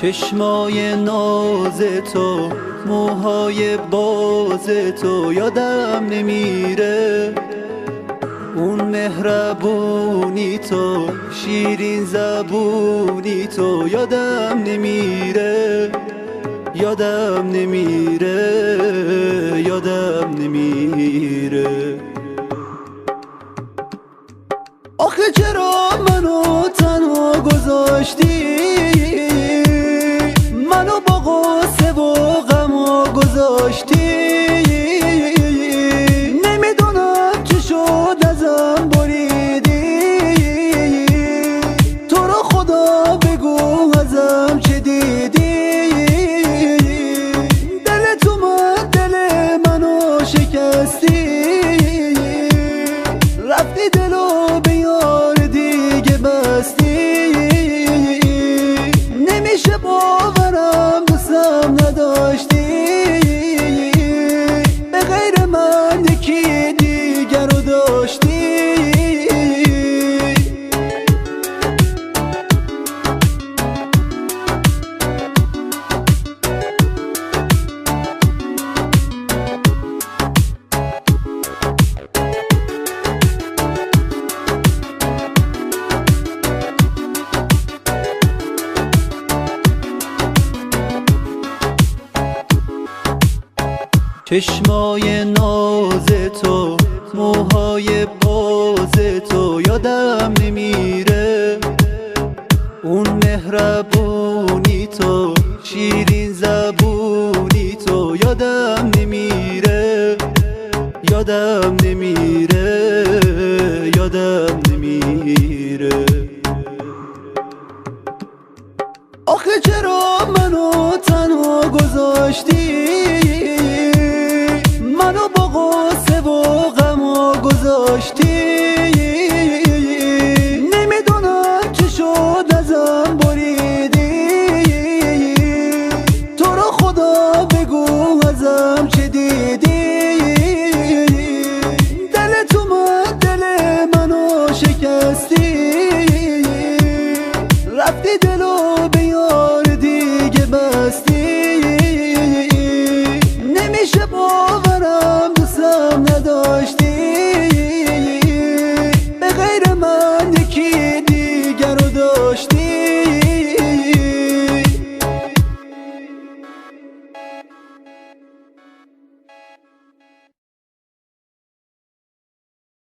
چشمای ناز تو، موهای باز تو یادم نمیره. اون مهربونی تو، شیرین زبونی تو یادم نمیره. یادم نمیره، یادم نمیره. آخه چرا منو تنها گذاشتی؟ منو با غصه و غم گذاشتی. نمیدونم چی شد ازم بریدی. تو رو خدا بگو ازم چه دیدی. دل تو من دل منو شکستی. رفتی دلو به یار دیگه بستی. نمیشه باورم دوستم نداشتی. به غیر من یکی دیگر رو داشتی. چشمای ناز تو، موهای باز تو یادم نمیره. اون مهربونی تو، شیرین زبونی تو یادم نمیره. یادم نمیره، یادم نمیره. آخه چرا منو تنها گذاشتی؟ منو با غصه و غم گذاشتی.